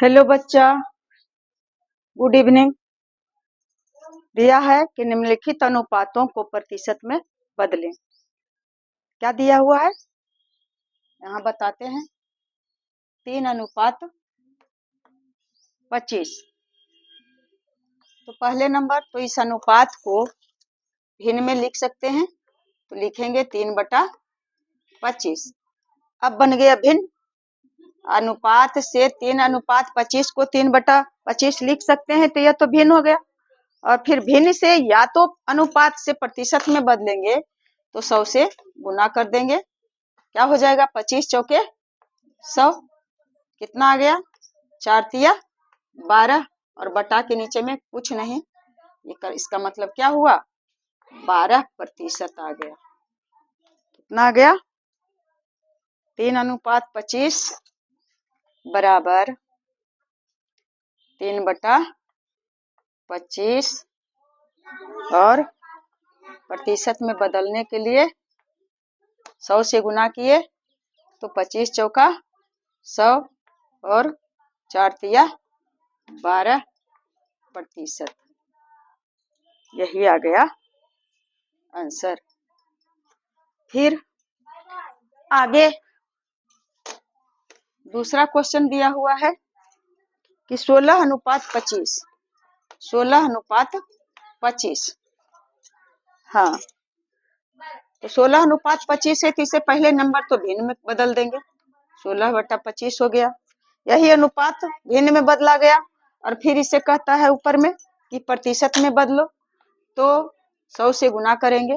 Hello बच्चा, good evening. दिया है कि निम्नलिखित अनुपातों को प्रतिशत में बदलें। क्या दिया हुआ है यहाँ बताते हैं। 3:25। तो पहले नंबर तो इस अनुपात को भिन्न में लिख सकते हैं, तो लिखेंगे 3/25। अब बन गया भिन्न। अनुपात से 3:25 को 3/25 लिख सकते हैं, तो यह तो भिन्न हो गया। और फिर भिन्न से या तो अनुपात से प्रतिशत में बदलेंगे तो 100 से गुना कर देंगे। क्या हो जाएगा? 25 चौके 100। कितना आ गया? 4 तिया 12 और बटा के नीचे में कुछ नहीं। इसका मतलब क्या हुआ? 12% आ गया। कितना आ गया? 3:25 बराबर 3/25 और प्रतिशत में बदलने के लिए 100 से गुना किए तो 25 चौका 100 और 4 तिया 12%। यही आ गया आंसर। फिर आगे दूसरा क्वेश्चन दिया हुआ है कि 16:25। 16:25। हाँ, तो 16:25 है तो इसे पहले नंबर तो भिन्न में बदल देंगे। 16/25 हो गया। यही अनुपात भिन्न में बदला गया और फिर इसे कहता है ऊपर में कि प्रतिशत में बदलो, तो 100 से गुना करेंगे।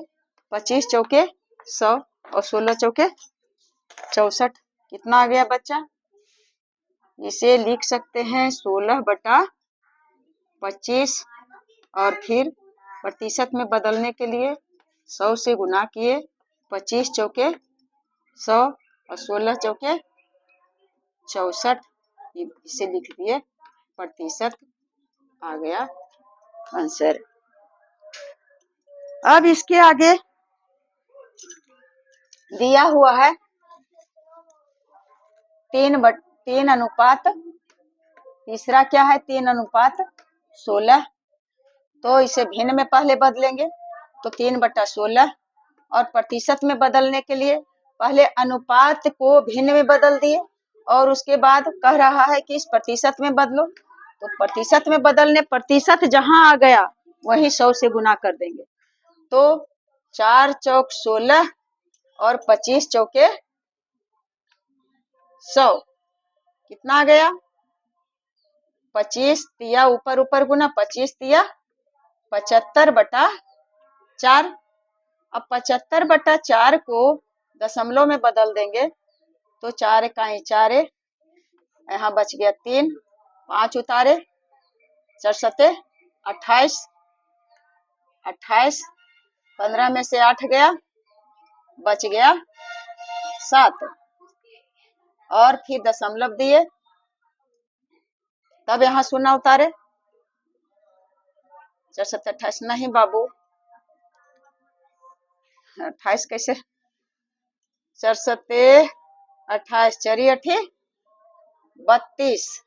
25 चौके 100 और 16 चौके 64। कितना आ गया बच्चा? इसे लिख सकते हैं 16/25 और फिर प्रतिशत में बदलने के लिए 100 से गुना किए। 25 चौके 100 और 16 चौके 64। इसे लिख दिए प्रतिशत। आ गया आंसर। अब इसके आगे दिया हुआ है 3:3। तीसरा क्या है? 3:16। तो इसे भिन्न में पहले बदलेंगे तो 3/16 और प्रतिशत में बदलने के लिए पहले अनुपात को भिन्न में बदल दिए और उसके बाद कह रहा है कि इस प्रतिशत में बदलो। तो प्रतिशत में बदलने प्रतिशत जहां आ गया वही 100 से गुना कर देंगे। तो 4 चौक 16 और 25 चौके 100। कितना आ गया? 25 तिया ऊपर ऊपर गुना 25 तिया 75/4। अब 75/4 को दशमलव में बदल देंगे तो 4 इकाई 4, यहाँ बच गया 3, 5 उतारे 4 सते 28, 15 में से 8 गया, बच गया 7 और फिर दशमलव दिए, तब यहाँ शून्य उतारे। 4 सते 28 नहीं बाबू, 28 कैसे? 4 सते 28, 4 8 32,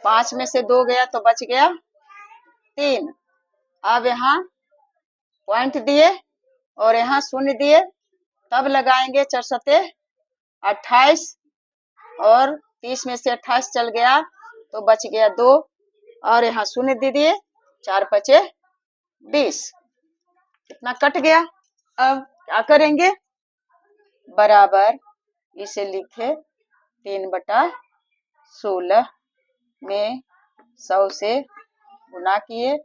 5 में से 2 गया तो बच गया 3। अब यहाँ पॉइंट दिए और यहाँ शून्य दिए, तब लगाएंगे 4 सते 28 और 30 में से 28 चल गया तो बच गया 2 और यहाँ शून्य दे दिए, 4 5 20। कितना कट गया? अब क्या करेंगे? बराबर इसे लिखे 3/16 में 100 से गुना किए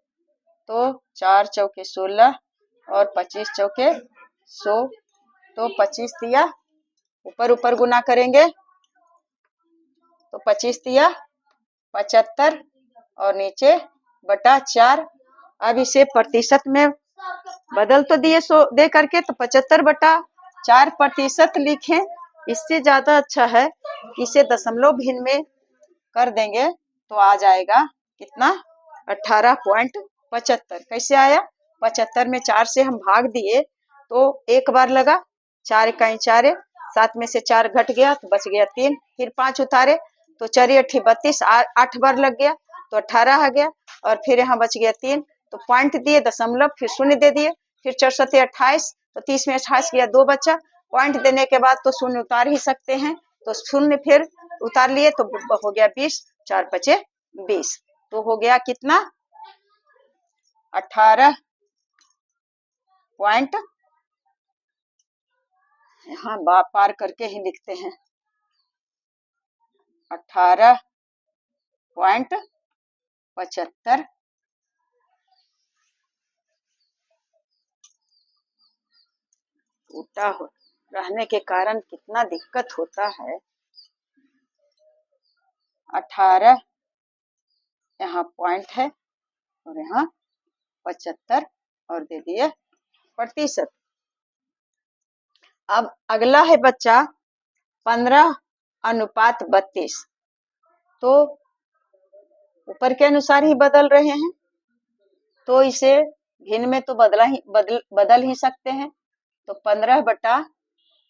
तो 4 चौके 16 और 25 चौके 100। तो 25 तिया ऊपर ऊपर गुना करेंगे तो 25 तिया 75 और नीचे बटा 4। अब इसे प्रतिशत में बदल तो दिए 100 दे करके, तो 75/4% लिखें। इससे ज्यादा अच्छा है कि इसे दशमलव भिन्न में कर देंगे तो आ जाएगा कितना? 18.75। कैसे आया? 75 में 4 से हम भाग दिए तो एक बार लगा, 4 इकाई 4, 7 में से 4 घट गया तो बच गया 3, फिर 5 उतारे तो 4 8 32, 8 बार लग गया तो 18 आ गया। और फिर यहाँ बच गया 3, तो पॉइंट दिए, दशमलव, फिर शून्य दे दिए, फिर 4 7 28, तो 30 में 28 गया, 2 बचा। पॉइंट देने के बाद तो शून्य उतार ही सकते हैं, तो शून्य फिर उतार लिए तो हो गया 20, 4 5 20, तो हो गया कितना 18 पॉइंट, यहाँ पार करके ही लिखते हैं 18.75। टूटा हो रहने के कारण कितना दिक्कत होता है। 18 यहाँ पॉइंट है और यहाँ 75 और दे दिए प्रतिशत। अब अगला है बच्चा 15:32, तो ऊपर के अनुसार ही बदल रहे हैं, तो इसे भिन्न में तो बदल ही सकते हैं। तो 15 बटा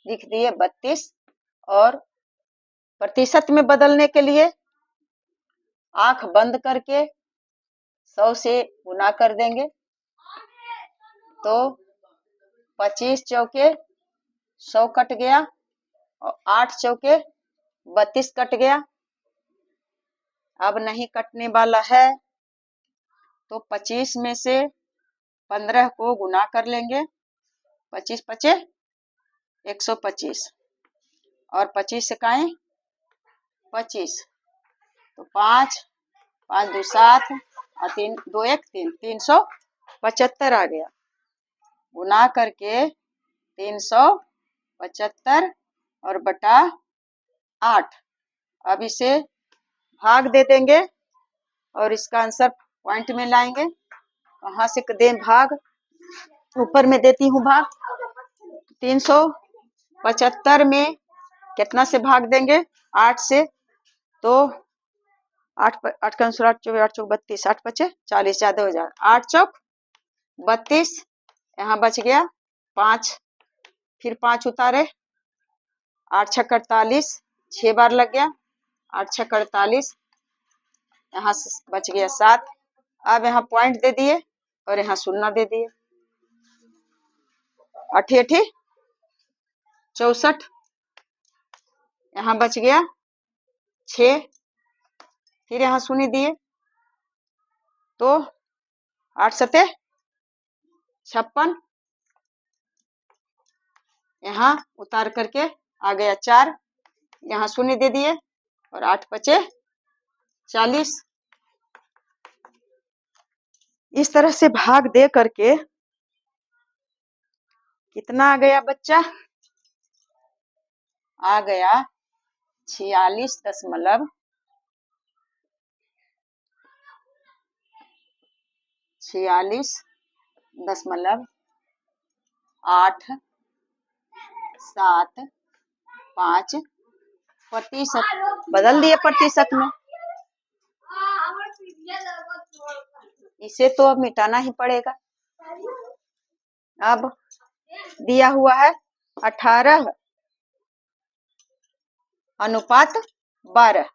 लिख दिए 32, और प्रतिशत में बदलने के लिए आंख बंद करके 100 से गुना कर देंगे, तो 25 चौके 100 कट गया और 8 चौके 32 कट गया। अब नहीं कटने वाला है, तो 25 में से 15 को गुना कर लेंगे, 25 पचे 125, और 25 से काएं 25, तो 5 5 2 7 और 3 2 1 3, 375 आ गया। गुना करके 375 और बटा 8, अब इसे भाग दे देंगे और इसका आंसर पॉइंट में लाएंगे। वहां से दें भाग, ऊपर में देती हूँ भाग। 375 में कितना से भाग देंगे 8 से, तो 8 का आंसर 8 चौक 8 चौक 32, 8 पचे 40, ज्यादा हो जाए 8 चौक 32, यहाँ बच गया 5, फिर 5 उतारे, 8 छक 48, 6 बार लग गया, 8 छक 48, यहाँ से बच गया 7। अब यहाँ पॉइंट दे दिए और यहाँ शून्य दे दिए, 8 8 64, यहाँ बच गया 6, फिर यहाँ शून्य दिए, तो 8 7 56, यहाँ उतार करके आ गया 4, यहाँ शून्य दे दिए और 8 पचे 40। इस तरह से भाग दे करके कितना आ गया बच्चा, आ गया 46.875। बदल दिए प्रतिशत में, इसे तो अब मिटाना ही पड़ेगा। अब दिया हुआ है 18:12,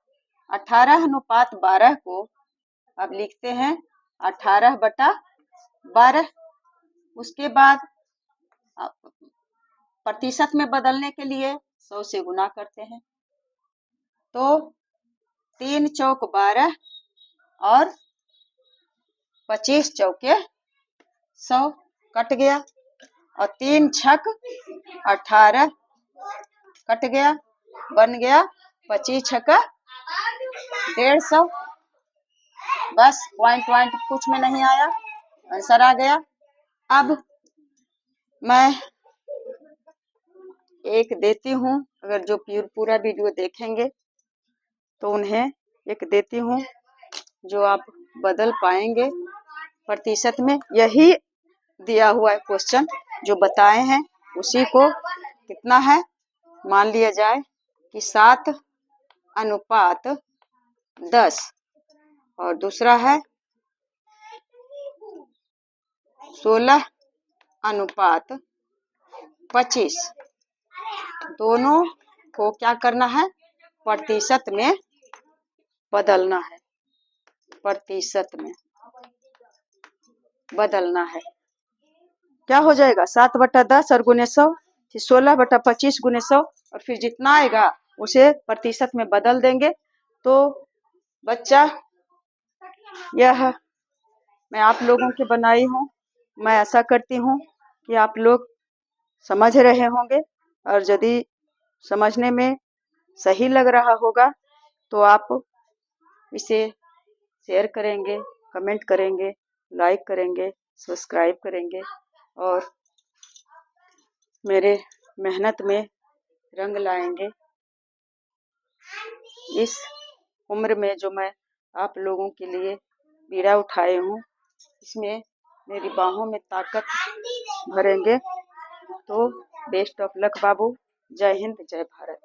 18:12 को अब लिखते हैं 18/12। उसके बाद प्रतिशत में बदलने के लिए 100 से गुना करते हैं, तो 3 चौक 12 और 25 चौके 100 कट गया, और 3 छक 18 कट गया, बन गया 25 छक्का 150। बस पॉइंट कुछ में नहीं आया, आंसर आ गया। अब मैं एक देती हूँ, अगर जो पूरा वीडियो देखेंगे तो उन्हें एक देती हूँ जो आप बदल पाएंगे प्रतिशत में। यही दिया हुआ है क्वेश्चन, जो बताए हैं उसी को कितना है, मान लिया जाए कि 7:10, और दूसरा है 16:25। दोनों को क्या करना है, प्रतिशत में बदलना है, प्रतिशत में बदलना है। क्या हो जाएगा? 7/10 और गुने 100, फिर 16/25 गुने 100, और फिर जितना आएगा उसे प्रतिशत में बदल देंगे। तो बच्चा, यह मैं आप लोगों की बनाई हूँ। मैं आशा करती हूँ कि आप लोग समझ रहे होंगे, और यदि समझने में सही लग रहा होगा तो आप इसे शेयर करेंगे, कमेंट करेंगे, लाइक करेंगे, सब्सक्राइब करेंगे, और मेरे मेहनत में रंग लाएंगे। इस उम्र में जो मैं आप लोगों के लिए बीड़ा उठाए हूँ, इसमें मेरी बाहों में ताकत भरेंगे। तो बेस्ट ऑफ लक बाबू। जय हिंद, जय भारत।